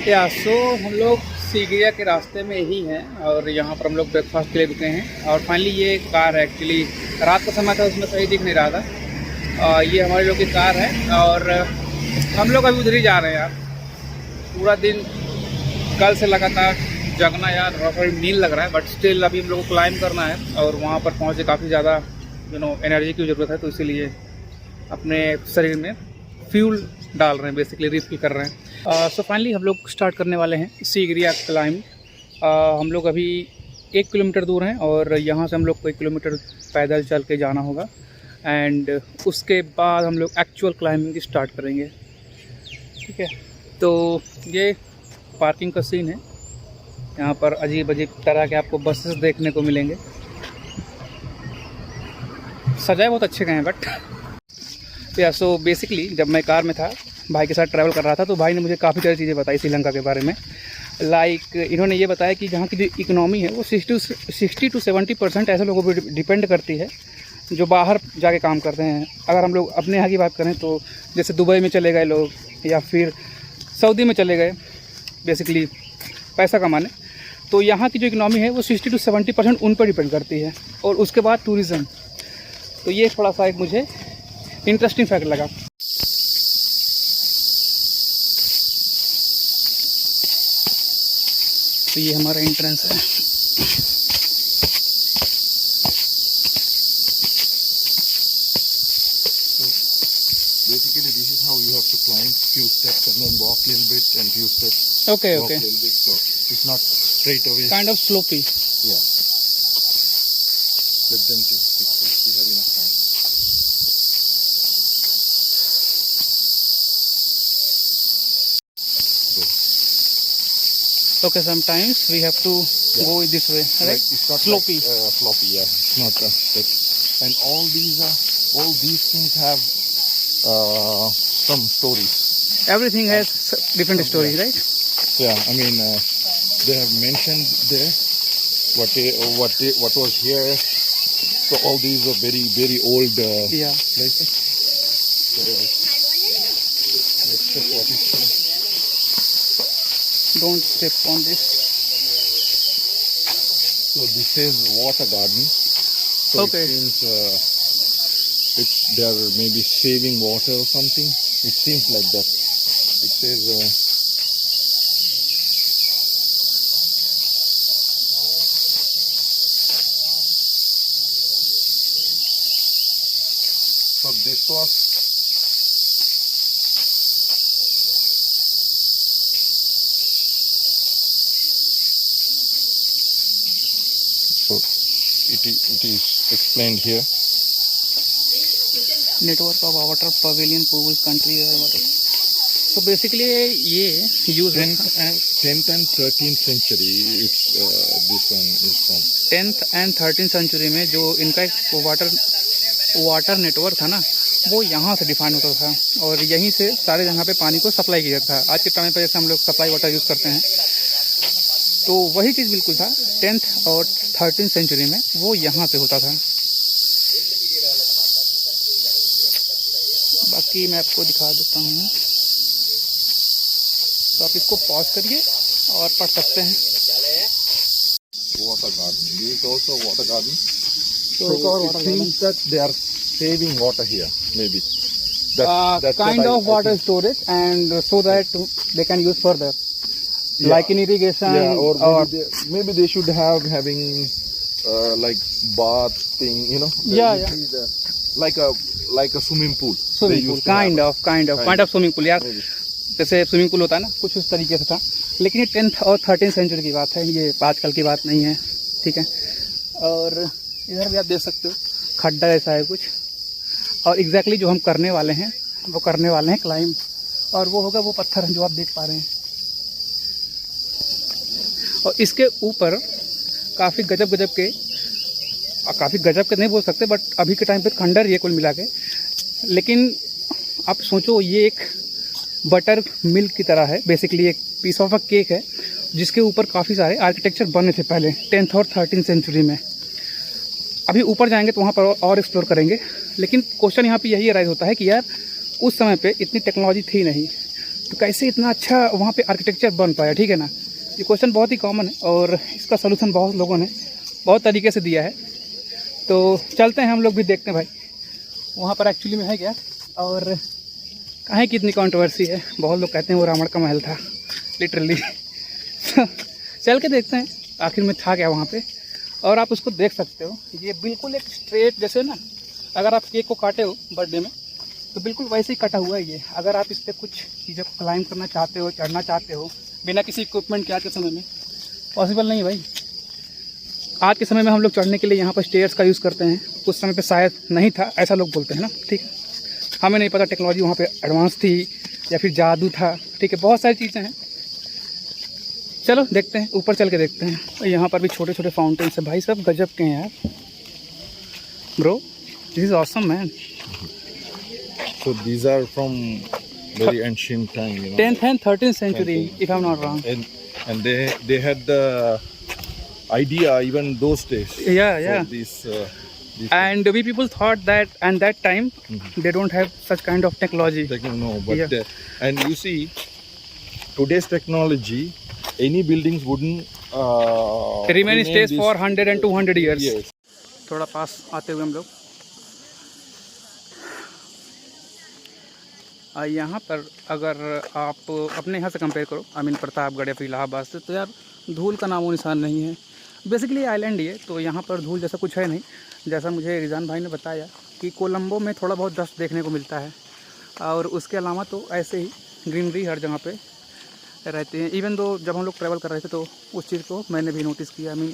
सो हम लोग सीगिया के रास्ते में ही हैं और यहाँ पर हम लोग ब्रेकफास्ट के लिए रुके हैं। और फाइनली ये कार है, एक्चुअली रात का समय था उसमें सही दिख नहीं रहा था। ये हमारे लोग की कार है और हम लोग अभी उधर ही जा रहे हैं यार। पूरा दिन कल से लगातार जगना यार, थोड़ा नींद लग रहा है, बट स्टिल अभी हम लोग को क्लाइंब करना है और वहाँ पर पहुँचे काफ़ी ज़्यादा एनर्जी की ज़रूरत है, तो इसीलिए अपने शरीर में फ्यूल डाल रहे हैं, बेसिकली रिफिल कर रहे हैं। सो फाइनली हम लोग स्टार्ट करने वाले हैं सीगिया क्लाइंब। हम लोग अभी 1 किलोमीटर दूर हैं और यहाँ से हम लोग को 1 किलोमीटर पैदल चल के जाना होगा एंड उसके बाद हम लोग एक्चुअल क्लाइंबिंग स्टार्ट करेंगे। ठीक है, तो ये पार्किंग का सीन है। यहाँ पर अजीब अजीब तरह के आपको बसेस देखने को मिलेंगे। सजाए बहुत अच्छे गए हैं बट या सो बेसिकली जब मैं कार में था, भाई के साथ ट्रैवल कर रहा था, तो भाई ने मुझे काफ़ी सारी चीज़ें बताई श्रीलंका के बारे में। लाइक इन्होंने ये बताया कि जहाँ की जो इकोनॉमी है वो 60 to 70% ऐसे लोगों पर डिपेंड करती है जो बाहर जाके काम करते हैं। अगर हम लोग अपने यहाँ की बात करें तो जैसे दुबई में चले गए लोग या फिर सऊदी में चले गए बेसिकली पैसा कमाने, तो यहाँ की जो इकोनॉमी है वो 60 to 70% उन पर डिपेंड करती है। और उसके बाद टूरिज़्म, तो ये थोड़ा सा एक मुझे इंटरेस्टिंग फैक्ट लगा। तो ये हमारा एंट्रेंस है। Basically, this is how you have to climb few steps and then walk a little bit and few steps. Okay, walk okay. a little bit, so it's not straight away. Kind of slopey. Yeah. Let them take pictures. We have enough time. Go. Okay, sometimes we have to go this way, right? Like, it's not Slopey. Like, floppy. Yeah, it's not that. And all these things have some stories. Everything has different stories, right? Yeah, I mean, they have mentioned there what was here. So all these are very old Yeah. places. So let's check what is here. Don't step on this. So this is water garden. So Okay. it seems they are maybe saving water or something. It seems like that. It says. So this was it is explained here. Network of water pavilion pools country or whatever. So basically ये use 10th and 13th century. It's this one is from 10th and 13th century में जो इनका एक water network था ना, वो यहाँ से डिफाइन होता था और यहीं से सारे जगह पे पानी को सप्लाई किया था। आज के टाइम पे जैसे हम लोग सप्लाई वाटर यूज़ करते हैं, तो वही चीज़ बिल्कुल था 10th और 13th सेंचुरी में, वो यहाँ से होता था। बाकी मैं आपको दिखा देता हूँ, तो आप इसको पॉज करिए और पढ़ सकते हैं। water garden. This is also water garden. So it seems that they are saving water here, maybe. That's kind what of water storage, and so that they can use further, like in irrigation. Yeah, or maybe they should having like bath thing, you know. Yeah, you yeah. see like a swimming pool. Swimming pool, kind of swimming pool यार, जैसे swimming pool होता है ना, कुछ उस तरीके से था। लेकिन ये 10th और 13th सेंचुरी की बात है, ये आजकल की बात नहीं है। ठीक है, और इधर भी आप देख सकते हो खड्डा जैसा है कुछ, और एग्जैक्टली जो हम करने वाले हैं वो करने वाले हैं क्लाइंब, और वो होगा वो पत्थर जो आप देख पा रहे हैं। और इसके ऊपर काफ़ी गजब के नहीं बोल सकते, बट अभी के टाइम पे खंडर ये कुल मिला के। लेकिन आप सोचो, ये एक बटर मिल्क की तरह है, बेसिकली एक पीस ऑफ अ केक है जिसके ऊपर काफ़ी सारे आर्किटेक्चर बने थे पहले 10th और 13th सेंचुरी में। अभी ऊपर जाएंगे तो वहाँ पर और एक्सप्लोर करेंगे, लेकिन क्वेश्चन यहाँ पे यही राइज होता है कि यार उस समय पे इतनी टेक्नोलॉजी थी नहीं, तो कैसे इतना अच्छा वहाँ पे आर्किटेक्चर बन पाया, ठीक है ना। ये क्वेश्चन बहुत ही कॉमन है और इसका सलूशन बहुत लोगों ने बहुत तरीके से दिया है। तो चलते हैं हम लोग भी देखते हैं भाई वहाँ पर एक्चुअली में है क्या और कहाँ की इतनी कंट्रोवर्सी है। बहुत लोग कहते हैं वो रावण का महल था लिटरली। चल के देखते हैं आखिर में था क्या वहाँ पे। और आप उसको देख सकते हो, ये बिल्कुल एक स्ट्रेट, जैसे ना अगर आप केक को काटे हो बर्थडे में तो बिल्कुल वैसे ही कटा हुआ है ये। अगर आप इस पर कुछ चीज़ों को क्लाइंब करना चाहते हो, चढ़ना चाहते हो बिना किसी इक्विपमेंट के, आज के समय में पॉसिबल नहीं भाई। आज के समय में हम लोग चढ़ने के लिए यहाँ पर स्टेयर्स का यूज़ करते हैं, उस समय पे शायद नहीं था, ऐसा लोग बोलते हैं ना, ठीक है। हमें नहीं पता टेक्नोलॉजी वहाँ पे एडवांस थी या फिर जादू था, ठीक है, बहुत सारी चीज़ें हैं। चलो देखते हैं, ऊपर चल के देखते हैं। यहाँ पर भी छोटे छोटे फाउंटेन्स है भाई, सब गजब के हैं यार। Bro this is awesome man. So these are from very ancient time, you know. 10th and 13th century, if I'm not wrong. And they had the idea even those days. Yeah. For these And we people thought that and that time they don't have such kind of technology. no, but Yeah. And you see, today's technology, any buildings wouldn't Remain stays this- for 100 and 200 years. Yes. थोड़ा पास आते हुए हम लोग यहाँ पर अगर आप अपने यहाँ से कंपेयर करो, आई मीन प्रतापगढ़ या फिर इलाहाबाद से, तो यार धूल का नामो निशान नहीं है। बेसिकली आइलैंड ही है तो यहाँ पर धूल जैसा कुछ है नहीं। जैसा मुझे रिजान भाई ने बताया कि कोलंबो में थोड़ा बहुत डस्ट देखने को मिलता है और उसके अलावा तो ऐसे ही ग्रीनरी हर जगह पे रहते हैं। इवन दो जब हम लोग ट्रैवल कर रहे थे तो उस चीज़ को मैंने भी नोटिस किया। आई मीन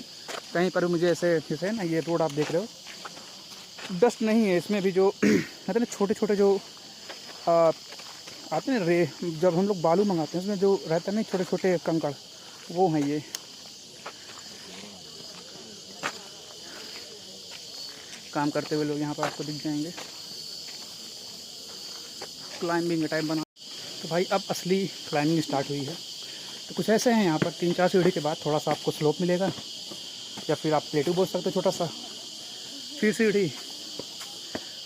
कहीं पर मुझे ऐसे जैसे ना ये रोड आप देख रहे हो, डस्ट नहीं है इसमें भी। जो कहते हैं ना छोटे छोटे जो आते हैं रे, जब हम लोग बालू मंगाते हैं उसमें जो रहता है ना छोटे छोटे कंकड़, वो हैं ये। काम करते हुए लोग यहाँ पर आपको दिख जाएंगे, क्लाइंबिंग का टाइप बना। तो भाई अब असली क्लाइंबिंग स्टार्ट हुई है। तो कुछ ऐसे हैं यहाँ पर 3-4 सीढ़ी के बाद थोड़ा सा आपको स्लोप मिलेगा, या फिर आप प्लेट्यू बोल सकते हो, छोटा सा, फिर सीढ़ी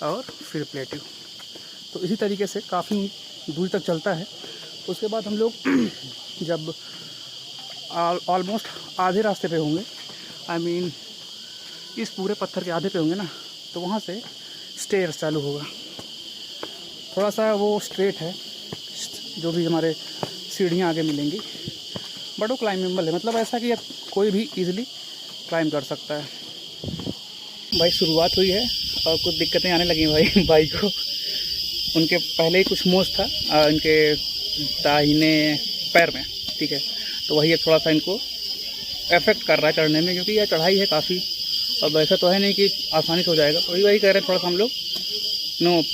और फिर प्लेट्यू। तो इसी तरीके से काफ़ी दूर तक चलता है। उसके बाद हम लोग जब ऑलमोस्ट आधे रास्ते पे होंगे, आई मीन इस पूरे पत्थर के आधे पे होंगे ना, तो वहाँ से स्टेयर्स चालू होगा। थोड़ा सा वो स्ट्रेट है, जो भी हमारे सीढ़ियाँ आगे मिलेंगी, बट वो क्लाइंबेबल है, मतलब ऐसा कि कोई भी इजीली क्लाइंब कर सकता है। भाई शुरुआत हुई है और कुछ दिक्कतें आने लगी भाई बाइक को। उनके पहले ही कुछ मोच था इनके दाहिने पैर में, ठीक है, तो वही थोड़ा सा इनको इफेक्ट कर रहा है चढ़ने में, क्योंकि यह चढ़ाई है काफ़ी और वैसा तो है नहीं कि आसानी से हो जाएगा। तो वही कह रहे हैं थोड़ा सा हम लोग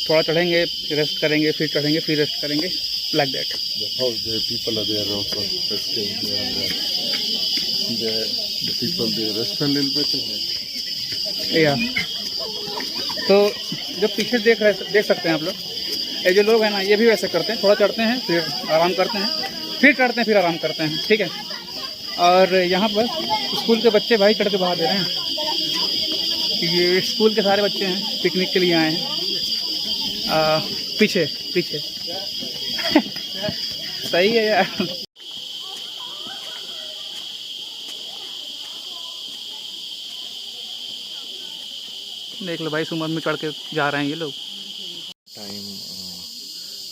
थोड़ा चढ़ेंगे, रेस्ट करेंगे, फिर चढ़ेंगे, फिर रेस्ट करेंगे, like that. The people are there also resting here and there. The people they rest a little bit. या तो जो पीछे देख सकते हैं आप लोग, ये जो लोग हैं ना, ये भी वैसे करते हैं, थोड़ा चढ़ते हैं फिर आराम करते हैं, फिर चढ़ते हैं फिर आराम करते हैं, ठीक है। और यहाँ पर स्कूल के बच्चे भाई चढ़ के बाहर दे रहे हैं। ये स्कूल के सारे बच्चे हैं, पिकनिक के लिए आए हैं। पीछे सही है यार। देख लो भाई, सुमन में चढ़ के जा रहे हैं ये लोग।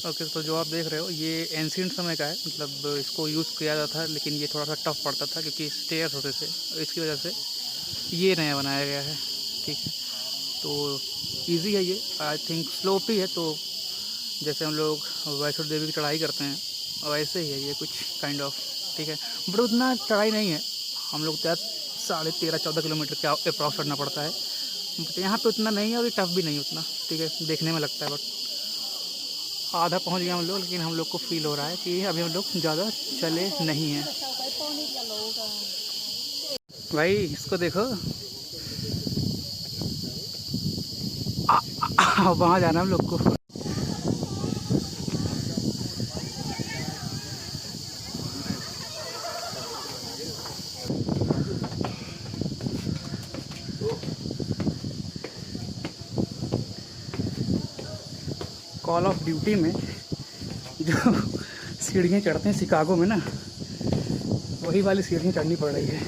ओके, तो जो आप देख रहे हो ये एंशिएंट समय का है, मतलब इसको यूज़ किया जाता था, लेकिन ये थोड़ा सा टफ पड़ता था क्योंकि स्टेयर्स होते थे, इसकी वजह से ये नया बनाया गया है, ठीक है। तो इजी है ये, आई थिंक स्लोप ही है, तो जैसे हम लोग वैष्णो देवी की चढ़ाई करते हैं वैसे ही है ये कुछ काइंड ऑफ, ठीक है। बट उतना चढ़ाई नहीं है, हम लोग तो 13.5-14 किलोमीटर के अप्रॉक्स चढ़ना पड़ता है, बट यहाँ पे उतना नहीं है और ये टफ भी नहीं उतना, ठीक है, देखने में लगता है। बट आधा पहुँच गया हम लोग, लेकिन हम लोग को फील हो रहा है कि अभी हम लोग ज़्यादा चले नहीं हैं। भाई इसको देखो, वहाँ जाना हम लोग को। कॉल ऑफ ड्यूटी में जो सीढ़ियाँ चढ़ते हैं शिकागो में ना, वही वाली सीढ़ियाँ चढ़नी पड़ रही है।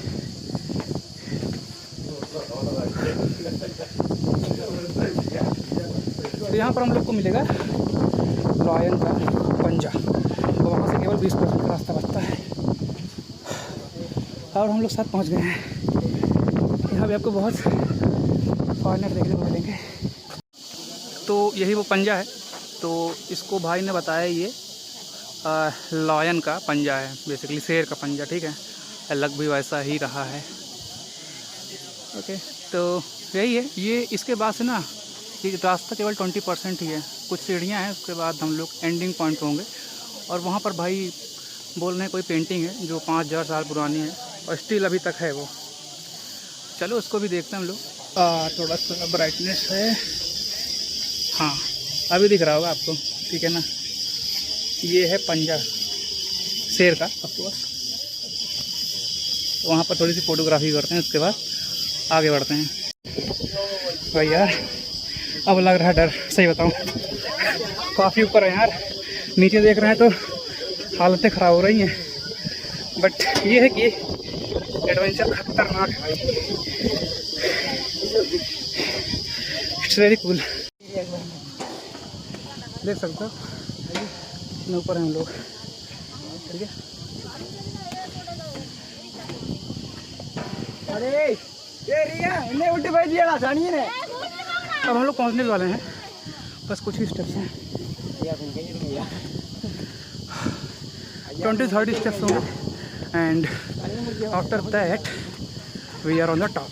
तो यहाँ पर हम लोग को मिलेगा लॉयन का पंजा, तो वहाँ से केवल 20% का रास्ता बचता है और हम लोग साथ पहुँच गए हैं। यहाँ भी आपको बहुत फॉरेनर देखने को मिलेंगे। तो यही वो पंजा है, तो इसको भाई ने बताया ये लॉयन का पंजा है, बेसिकली शेर का पंजा, ठीक है। लग भी वैसा ही रहा है। ओके, तो यही है ये। इसके बाद से ना ये रास्ता केवल 20% ही है, कुछ सीढ़ियाँ हैं, उसके बाद हम लोग एंडिंग पॉइंट होंगे। और वहाँ पर भाई बोल रहे हैं कोई पेंटिंग है जो 5000 साल पुरानी है और स्टिल अभी तक है वो। चलो उसको भी देखते हैं हम लोग। थोड़ा सा ब्राइटनेस है, हाँ अभी दिख रहा होगा आपको, ठीक है ना। ये है पंजा शेर का ऑफकोर्स। तो वहाँ पर थोड़ी सी फ़ोटोग्राफी करते हैं, उसके बाद आगे बढ़ते हैं। भाई यार अब लग रहा है डर, सही बताऊँ। काफ़ी ऊपर है यार, नीचे देख रहे हैं तो हालतें ख़राब हो रही हैं। बट ये है कि एडवेंचर खतरनाक है भाई, इट्स वेरी कूल। देख सकते हो ऊपर हैं हम लोग, ठीक है। अरे ये रिया इन्हें उल्टी भाई दिया आसानी है। अब हम लोग पहुंचने वाले हैं, बस कुछ ही स्टेप्स हैं, 20-30 स्टेप्स होंगे and after that we are on the top.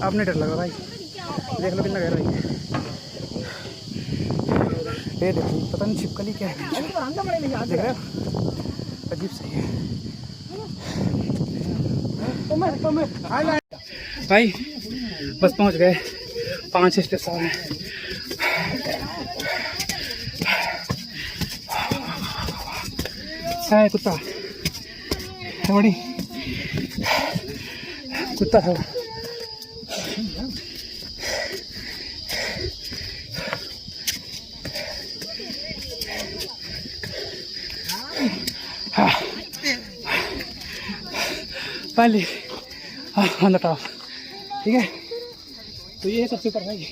अब नहीं डर लगा भाई, देख लो कितना गहरा है। ये देखो पता नहीं छिपकली क्या है, देख रहे हो, अजीब सही है भाई। बस पहुंच गए, 5 स्टेप्स और हैं। है कुत्ता बड़ी कुत्ता है। पहले ऑन द टॉप, ठीक है। तो ये है सबसे ऊपर भाई।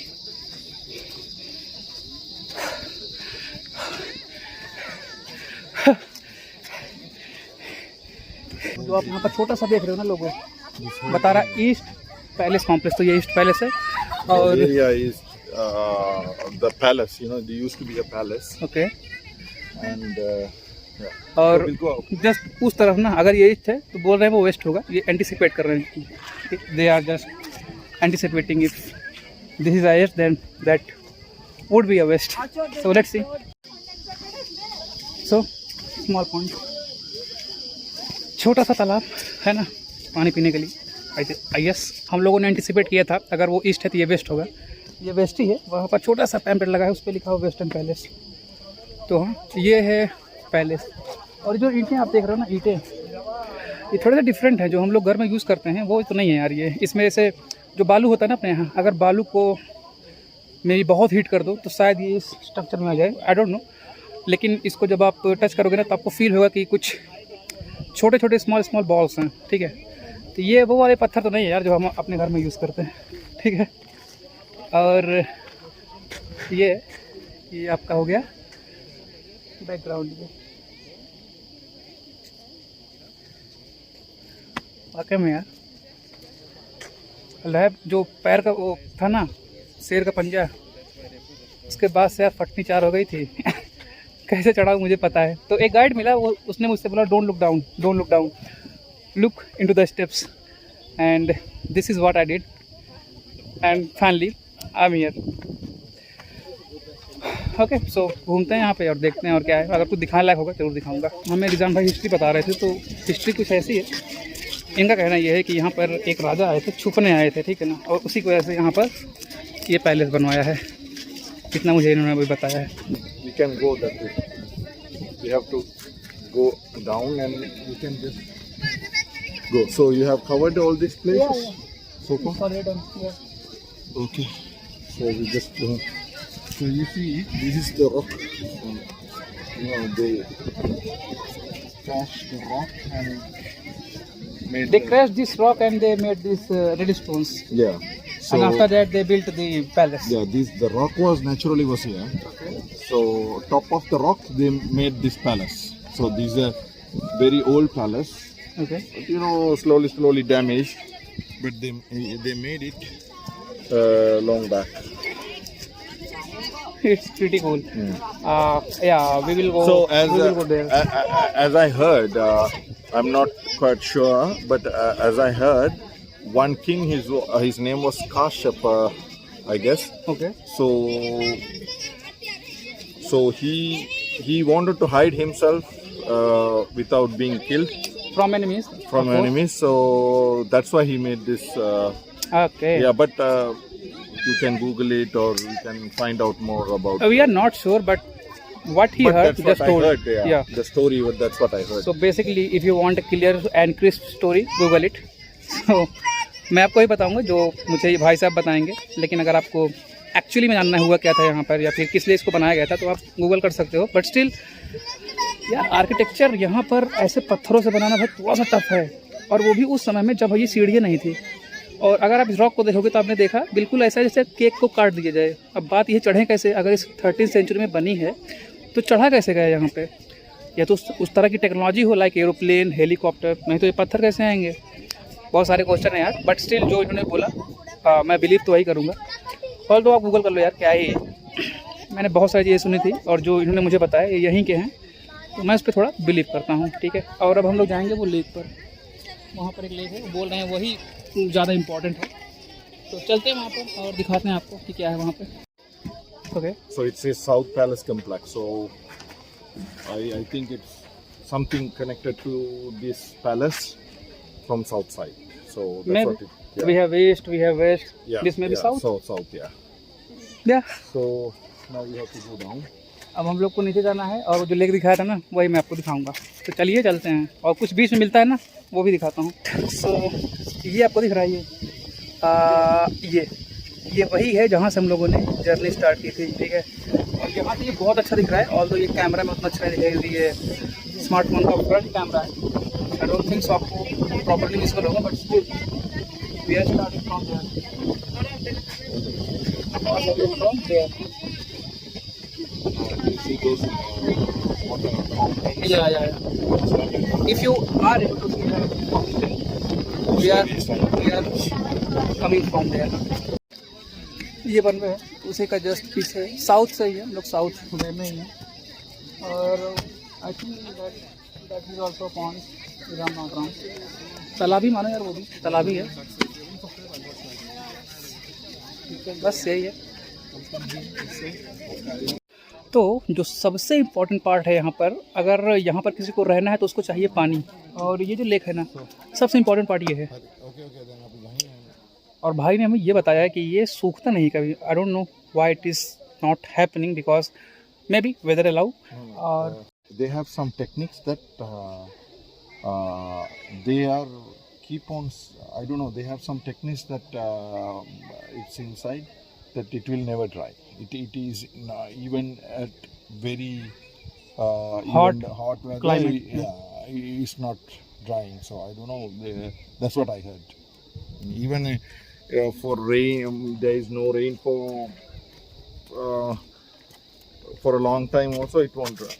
जो आप यहाँ पर छोटा सा देख रहे हो ना लोगों, बता रहा ईस्ट पैलेस कॉम्प्लेक्स, तो ये ईस्ट पैलेस है। और area is the palace, you know, there used to be a palace. Okay, And और we'll go out. जस्ट उस तरफ ना अगर ये ईस्ट है तो बोल रहे हैं वो वेस्ट होगा। ये एंटिसिपेट कर रहे हैं, they are just anticipating if this is east then that would be a west. So let's see. So small point, छोटा सा तालाब है ना पानी पीने के लिए। आई गेस हम लोगों ने एंटिसिपेट किया था अगर वो ईस्ट है तो ये वेस्ट होगा। ये वेस्ट ही है, वहाँ पर छोटा सा पैम्पलेट लगा है, उस पर लिखा हुआ वेस्टर्न पैलेस। तो हाँ ये है पैलेस। और जो ईंटें आप देख रहे हो ना, ईंटें ये थोड़े से डिफरेंट है, जो हम लोग घर में यूज़ करते हैं वो तो नहीं है यार। ये इसमें से जो बालू होता है ना अपने यहाँ, अगर बालू को मेरी बहुत हीट कर दो तो शायद ये इस स्ट्रक्चर में आ जाए, आई डोंट नो। लेकिन इसको जब आप टच करोगे ना तो आपको फील होगा कि कुछ छोटे छोटे स्मॉल बॉल्स हैं, ठीक है। तो ये वो वाले पत्थर तो नहीं है यार जो हम अपने घर में यूज़ करते हैं, ठीक है। और ये आपका हो गया बैकग्राउंड। ये वाकई में यार लैब जो पैर का वो था ना शेर का पंजा, उसके बाद से यार फटनी चार हो गई थी। कैसे चढ़ा मुझे पता है। तो एक गाइड मिला, वो उसने मुझसे बोला don't look down, look into the steps, and this is what I did and finally I am here. Okay, so घूमते हैं यहाँ पे और देखते हैं और क्या है। अगर कुछ दिखाने लायक होगा जरूर दिखाऊंगा। हमें रिजान भाई हिस्ट्री बता रहे थे, तो हिस्ट्री कुछ ऐसी है, इनका कहना ये है कि यहाँ पर एक राजा आए थे, छुपने आए थे, ठीक है ना, और उसी की वजह से यहाँ पर ये पैलेस बनवाया है। इतना मुझे इन्होंने अभी बताया है। We can go that way. We have to go down and you can just go. So you have covered all these places so far? Okay. So we just go. So you see, this is the rock. They crashed the rock and made. They crashed this rock and they made this red stones. Yeah. So And after that they built the palace. yeah, the rock was naturally was here. So top of the rock they made this palace. So these are very old palace. Okay. But, you know, slowly damaged. But they made it long back. It's pretty cool. Yeah, we will go. So we will go there. as I heard, I'm not quite sure, but as I heard, one king, his name was Kashyap, I guess. Okay. So he wanted to hide himself without being killed From enemies. from of course. enemies. So that's why he made this. Okay. Yeah, but you can Google it or you can find out more about. We are not sure, but what he But heard, that's what just I told. heard. Yeah. The story. That's what I heard. So basically, if you want a clear and crisp story, Google it. So मैं आपको ही बताऊंगा जो मुझे ये भाई साहब बताएंगे, लेकिन अगर आपको एक्चुअली में जानना हुआ क्या था यहाँ पर या फिर किस लिए इसको बनाया गया था तो आप गूगल कर सकते हो. बट स्टिल यार आर्किटेक्चर यहाँ पर ऐसे पत्थरों से बनाना भाई थोड़ा सा टफ है, और वो भी उस समय में जब ये सीढ़ियाँ नहीं थी. और अगर आप इस रॉक को देखोगे तो आपने देखा बिल्कुल ऐसा जैसे केक को काट दिया जाए. अब बात ये चढ़े कैसे, अगर इस 13th सेंचुरी में बनी है तो चढ़ा कैसे गया यहाँ पे, या तो उस तरह की टेक्नोलॉजी हो लाइक एरोप्लेन, हेलीकॉप्टर, नहीं तो ये पत्थर कैसे आएंगे. बहुत सारे क्वेश्चन है यार, बट स्टिल जो इन्होंने बोला मैं बिलीव तो वही करूँगा. और तो आप गूगल कर लो यार क्या है ये. मैंने बहुत सारी चीज़ें सुनी थी और जो इन्होंने मुझे बताया ये यहीं के हैं, तो मैं उस पर थोड़ा बिलीव करता हूँ. ठीक है. और अब हम लोग जाएंगे वो लेक पर. वहाँ पर एक लेक है, बोल रहे हैं वही ज़्यादा इम्पोर्टेंट है, तो चलते हैं वहाँ पर और दिखाते हैं आपको कि क्या है वहाँ पे. Okay. So it's a South Palace complex. So I think it's something connected to this palace from south side. So that's Maybe. what it. Yeah. We have east, we have west. Yeah, This may be yeah, south. South, yeah. Yeah. So now we have to go down. अब हम लोग को नीचे जाना है और वो जो लेक दिखाया था ना वही मैं आपको दिखाऊंगा. तो चलिए चलते हैं, और कुछ बीच में मिलता है ना वो भी दिखाता हूँ. सो ये आपको दिख रहा है ये वही है जहाँ से हम लोगों ने जर्नी स्टार्ट की थी. ठीक है. और यहाँ से ये बहुत अच्छा दिख रहा है, ऑल्दो ये कैमरा में उतना अच्छा नहीं दिखाई. ये स्मार्टफोन का फ्रंट कैमरा है. आई डोंट थिंक सो आपको प्रॉपर्ली विजुअल होगा, but still we are starting from there. You see those water. Yeah. If you are able to see that, we are coming from there. ये बन रहा है उसी का just पीछे, south से ही है, हम लोग साउथ वे में ही हैं. और I think that is also pond, ram not ram, तालाबी मानो यार, वो भी तालाबी है. ठीक है, बस यही है. तो जो सबसे इम्पोर्टेंट पार्ट है यहाँ पर, अगर यहाँ पर किसी को रहना है तो उसको चाहिए पानी, और ये जो लेक है ना सबसे इम्पोर्टेंट पार्ट ये है. और भाई ने हमें ये बताया है कि ये सूखता नहीं कभी. I don't know why it is not happening, because maybe weather allow. और They have some techniques that they are keep on. I don't know. They have some techniques that it's inside that it will never dry. It is even at very Hot weather. climate, It's not drying. So I don't know. That's what I heard. Even for rain, there is no rain for a long time. Also, it won't dry.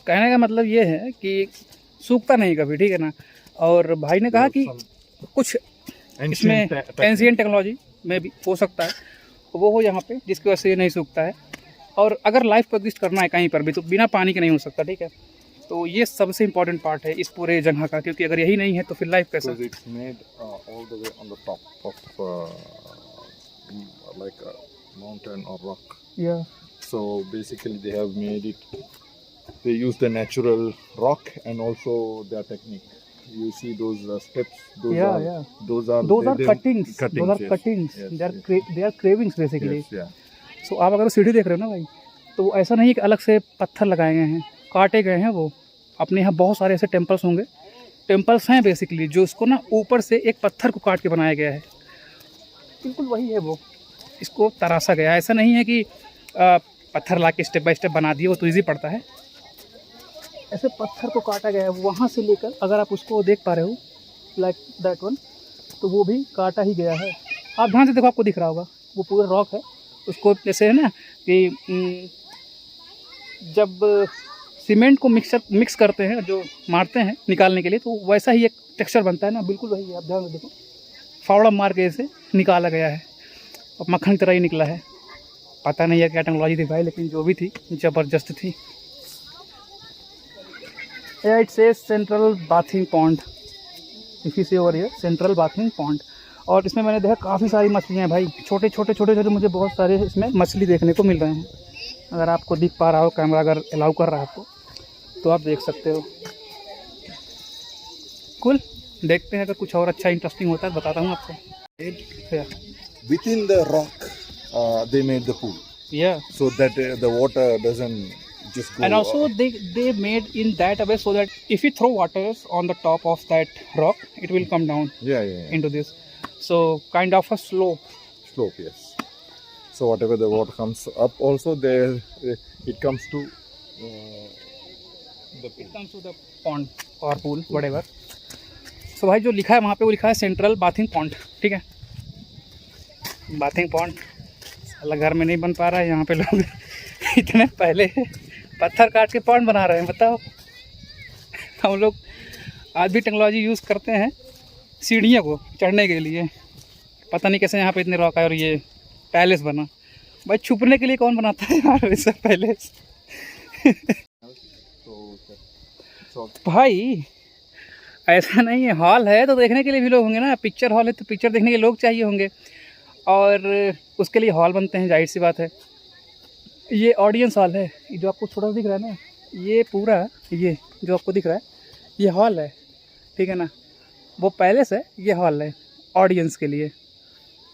कहने का मतलब ये है कि सूखता नहीं कभी. ठीक है ना. और भाई ने कहा कि कुछ इसमें एंशिएंट टेक्नोलॉजी में भी हो सकता है वो हो यहाँ पे, जिसकी वजह से ये नहीं सूखता है. और अगर लाइफ को एग्जिस्ट करना है कहीं पर भी तो बिना पानी के नहीं हो सकता. ठीक है. तो ये सबसे इम्पोर्टेंट पार्ट है इस पूरे जगह का, क्योंकि अगर यही नहीं है तो फिर लाइफ कैसे. Because it's made all the way on the top of like a mountain or rock. Yeah. So basically they have made it. They use the natural rock and also their technique. You see those steps. Those are Those are cuttings. Those are yes. cuttings. Yes, They are cravings basically. Yes, yeah. So आप अगर सीढ़ी देख रहे हो ना भाई, तो ऐसा नहीं कि अलग से पत्थर लगाए गए हैं, काटे गए हैं. वो अपने यहाँ बहुत सारे ऐसे टेम्पल्स होंगे, टेम्पल्स हैं बेसिकली, जो इसको ना ऊपर से एक पत्थर को काट के बनाया गया है. बिल्कुल वही है वो, इसको तराशा गया. ऐसा नहीं है कि पत्थर ला के स्टेप बाय स्टेप बना दिए, वो तो ईजी पड़ता है। ऐसे पत्थर को काटा गया है वहाँ से लेकर, अगर आप उसको देख पा रहे हो लाइक दैट वन, तो वो भी काटा ही गया है। आप ध्यान से देखो, आपको दिख रहा होगा वो पूरा रॉक है। उसको जैसे है ना कि जब सीमेंट को मिक्स करते हैं, जो मारते हैं निकालने के लिए, तो वैसा ही एक टेक्सचर बनता है ना, बिल्कुल वही। आप ध्यान से देखो, फावड़ा मार के इसे निकाला गया है और मक्खन की तरह ही निकला है। पता नहीं है क्या टेक्नोलॉजी थी भाई, लेकिन जो भी थी ज़बरदस्त थी। It says central bathing pond, if you see over here central bathing pond. और इसमें मैंने देखा काफ़ी सारी मछलियाँ हैं भाई, छोटे छोटे मुझे बहुत सारे इसमें मछली देखने को मिल रहे हैं। अगर आपको दिख पा रहा हो, कैमरा अगर अलाउ कर रहा है आपको, तो आप देख सकते हो। कुल देखते हैं, अगर कुछ और अच्छा इंटरेस्टिंग होता है बताता हूँ आपको। Within the rock, they made the pool. Yeah. So that the water doesn't just go. And also they made in that way so that if you throw waters on the top of that rock, it will come down Yeah. into this. So kind of a slope. Slope, yes. So whatever the water comes up, also there it comes to It comes to the pond or pool, whatever. So भाई जो लिखा है वहाँ पे, वो लिखा है central bathing pond, ठीक है। बाथिंग पॉन्ड साला घर में नहीं बन पा रहा है, यहाँ पे लोग इतने पहले पत्थर काट के पॉन्ड बना रहे हैं, बताओ। हम लोग आज भी टेक्नोलॉजी यूज़ करते हैं सीढ़ियों को चढ़ने के लिए। पता नहीं कैसे यहाँ पे इतने रॉक आए और ये पैलेस बना। भाई छुपने के लिए कौन बनाता है यार वैसा पैलेस। भाई ऐसा नहीं है, हॉल है तो देखने के लिए भी लोग होंगे ना, पिक्चर हॉल है तो पिक्चर देखने के लोग चाहिए होंगे, और उसके लिए हॉल बनते हैं, जाहिर सी बात है। ये ऑडियंस हॉल है, ये जो आपको छोटा सा दिख रहा है ना, ये पूरा ये जो आपको दिख रहा है ये हॉल है, ठीक है ना। वो पैलेस है, ये हॉल है ऑडियंस के लिए।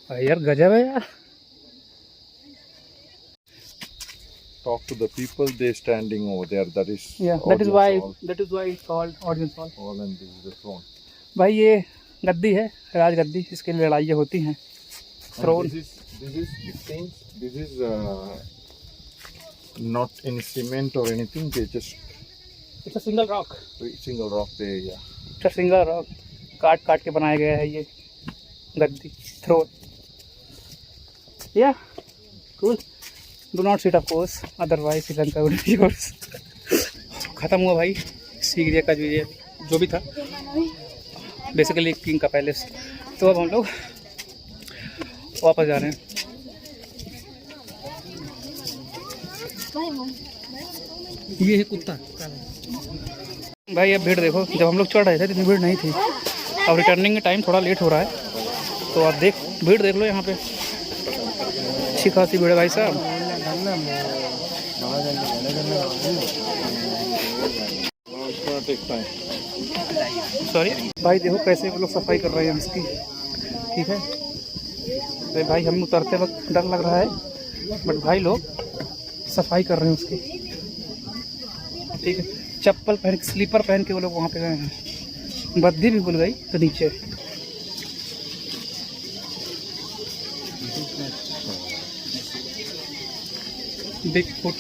यार गजब है यार। talk to the people, they standing over there. That is that is why it's called audience hall. Hall, and this is the throne. भाई ये गद्दी है, राजगद्दी, इसके लिए लड़ाइयाँ होती हैं। Throne. This is not in cement or anything. They just It's a single rock. Single rock there, yeah. It's a single rock. काट के बनाया गया है ये गद्दी, throne. Yeah, cool. Do not sit of course, otherwise Sri Lanka would be yours. ख़त्म हुआ भाई सीगिरिया का जो भी था, बेसिकली किंग का पैलेस। तो अब हम लोग वापस जा रहे हैं। ये है कुत्ता भाई। अब भीड़ देखो, जब हम लोग चढ़ रहे थे इतनी भीड़ नहीं थी, अब रिटर्निंग का टाइम थोड़ा लेट हो रहा है, तो आप भीड़ देख लो यहाँ पे, अच्छी खासी भीड़ है भाई साहब। सॉरी भाई, देखो कैसे वो लोग सफाई कर रहे हैं इसकी, ठीक है। अरे भाई हमें उतरते वक्त डर लग रहा है, बट भाई लोग सफाई कर रहे हैं उसकी, ठीक है। चप्पल पहन के, स्लीपर पहन के वो लोग वहाँ पे गए हैं। बद्दी भी भूल गई तो नीचे। बिग फुट,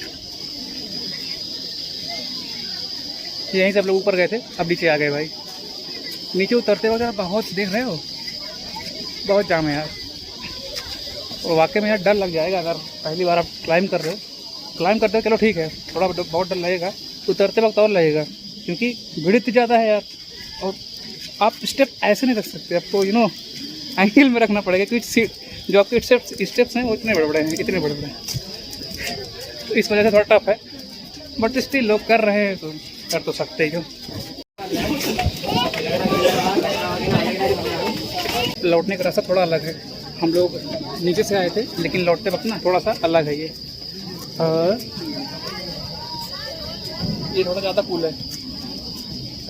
यहीं से आप लोग ऊपर गए थे, अब नीचे आ गए भाई। नीचे उतरते वक्त बहुत देख रहे हो, बहुत जाम है यार। और वाकई में यार डर लग जाएगा, अगर पहली बार आप क्लाइंब कर रहे हो। क्लाइंब करते हो चलो ठीक है, थोड़ा बहुत डर लगेगा, उतरते वक्त और लगेगा, क्योंकि भीड़ इतनी ज़्यादा है यार। और आप स्टेप ऐसे नहीं रख सकते, आपको एंगल में रखना पड़ेगा, क्योंकि सीट जो आपके स्टेप्स हैं वो इतने बड़े हैं, इतने बड़े हैं, तो इस वजह से थोड़ा टफ है। बट स्टिल लोग कर रहे हैं तो कर तो सकते ही हो। लौटने का रास्ता थोड़ा अलग है, हम लोग नीचे से आए थे, लेकिन लौटते वक्त ना थोड़ा सा अलग है ये थोड़ा ज़्यादा पुल है,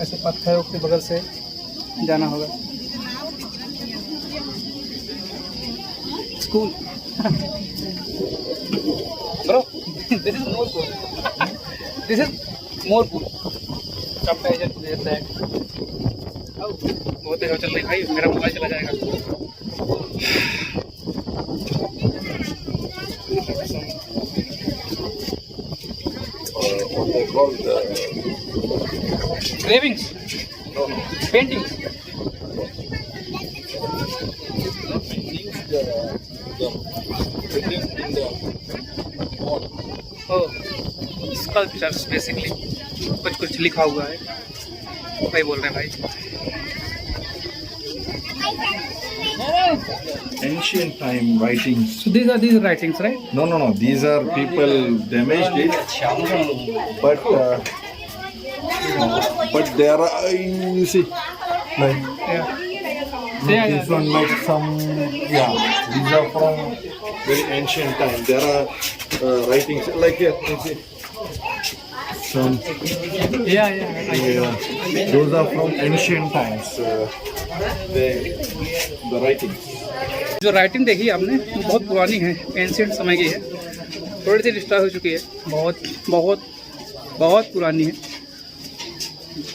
ऐसे पत्थरों के बगल से जाना होगा। School bro, this is more pool, this is more pool. बहुत देर चल रही भाई, मेरा मोबाइल चला जाएगा। called Cravings, painting. Oh, sculptures basically. कुछ लिखा हुआ है भाई, बोल रहे हैं भाई। ancient time writings. So these are writings, right? No. These are people damaged it, but there are, you see, like this one like some, these are from very ancient time. There are writings like here, you see. Some, those are from ancient times. The writings. जो writing देखी आपने वो बहुत पुरानी है, ancient समय की है, थोड़ी सी डिस्ट्रॉय हो चुकी है, बहुत पुरानी है।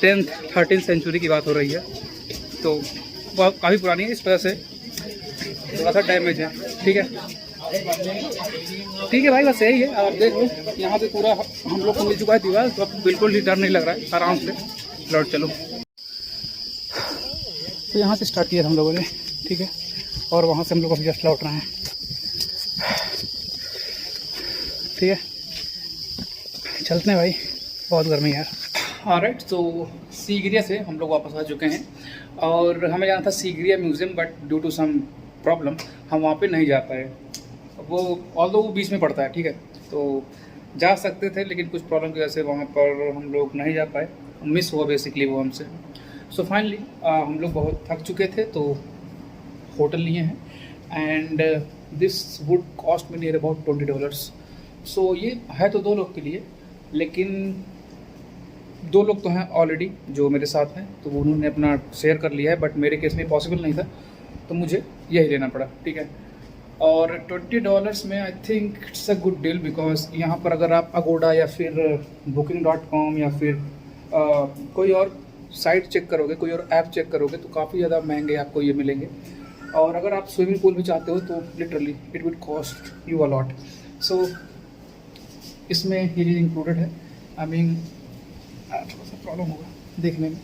10th 13th सेंचुरी की बात हो रही है, तो बहुत काफ़ी पुरानी है, इस वजह से थोड़ा सा डैमेज है। ठीक है भाई, बस यही है। आप देख लो यहाँ पे पूरा हम लोग को मिल चुका है दीवार, तो अब बिल्कुल ही डर नहीं लग रहा है, आराम से लौट चलो। तो यहाँ से स्टार्ट किया हम लोगों ने, ठीक है, और वहाँ से हम लोग अभी जस्ट लौट रहे हैं। ठीक है, चलते हैं भाई, बहुत गर्मी है यार। ऑलराइट, तो सीगिरिया से हम लोग वापस आ चुके हैं और हमें जाना था Sigiriya museum, but due to some problem हम वहाँ पे नहीं जा पाए। वो ऑल्दो वो बीच में पड़ता है, ठीक है, तो जा सकते थे, लेकिन कुछ प्रॉब्लम की वजह से वहाँ पर हम लोग नहीं जा पाए, मिस हुआ बेसिकली वो हमसे। सो फाइनली हम लोग बहुत थक चुके थे, तो होटल लिए हैं and this would cost me near about $20। सो ये है तो 2 लोग के लिए, लेकिन 2 लोग तो हैं ऑलरेडी जो मेरे साथ हैं, तो उन्होंने अपना शेयर कर लिया है, बट मेरे केस में पॉसिबल नहीं था, तो मुझे यही लेना पड़ा। ठीक है, और $20 में I think it's a good deal, because यहाँ पर अगर आप अगोडा या फिर booking.com या फिर कोई और साइट चेक करोगे, कोई और ऐप चेक करोगे, तो काफ़ी ज़्यादा महंगे आपको ये मिलेंगे। और अगर आप स्विमिंग पूल भी चाहते हो तो literally it would cost you a lot. So इसमें ये चीज़ इंक्लूडेड है। आई मीन थोड़ा सा प्रॉब्लम होगा देखने में।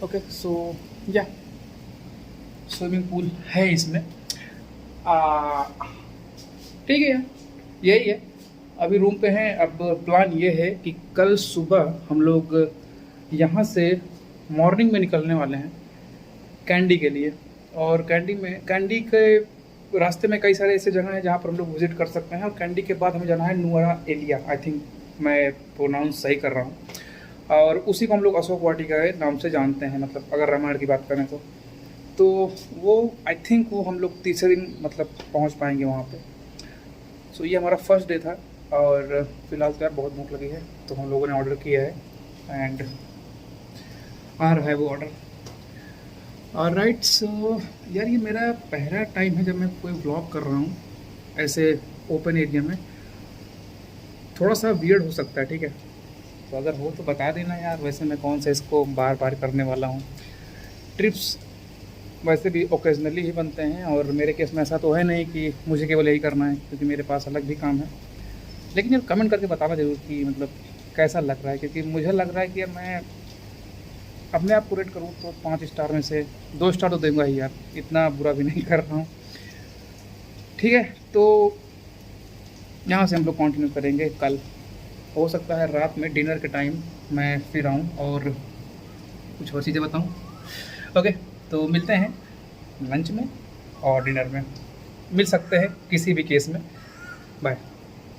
ओके, सो या स्विमिंग पूल है इसमें। ठीक है यार, यही है। अभी रूम पे हैं। अब प्लान ये है कि कल सुबह हम लोग यहाँ से मॉर्निंग में निकलने वाले हैं कैंडी के लिए, और कैंडी के रास्ते में कई सारे ऐसे जगह हैं जहाँ पर हम लोग विज़िट कर सकते हैं, और कैंडी के बाद हमें जाना है नुआरा एलिया। आई थिंक मैं प्रोनाउंस सही कर रहा हूँ, और उसी को हम लोग अशोक वाटिका के नाम से जानते हैं, मतलब अगर रामायण की बात करें तो वो आई थिंक वो हम लोग तीसरे दिन मतलब पहुँच पाएंगे वहाँ पे। सो ये हमारा फर्स्ट डे था, और फिलहाल तो यार बहुत भूख लगी है, तो हम लोगों ने ऑर्डर किया है एंड आ रहा है वो ऑर्डर। ऑलराइट, सो यार ये मेरा पहला टाइम है जब मैं कोई व्लॉग कर रहा हूँ ऐसे ओपन एरिया में। थोड़ा सा वियर्ड हो सकता है, ठीक है, तो अगर हो तो बता देना यार। वैसे मैं कौन सा इसको बार बार करने वाला हूँ। ट्रिप्स वैसे भी ओकेजनली ही बनते हैं, और मेरे केस में ऐसा तो है नहीं कि मुझे केवल यही करना है, क्योंकि मेरे पास अलग भी काम है। लेकिन यार कमेंट करके बताना ज़रूर कि मतलब कैसा लग रहा है, क्योंकि मुझे लग रहा है कि मैं अपने आप को रेट करूँ तो 5 स्टार में से 2 स्टार तो दूंगा ही यार, इतना बुरा भी नहीं कर रहा हूँ। ठीक है, तो यहाँ से हम लोग कंटिन्यू करेंगे कल। हो सकता है रात में डिनर के टाइम मैं फिर आऊँ और कुछ और चीज़ें बताऊँ। ओके, तो मिलते हैं लंच में और डिनर में, मिल सकते हैं किसी भी केस में। बाय।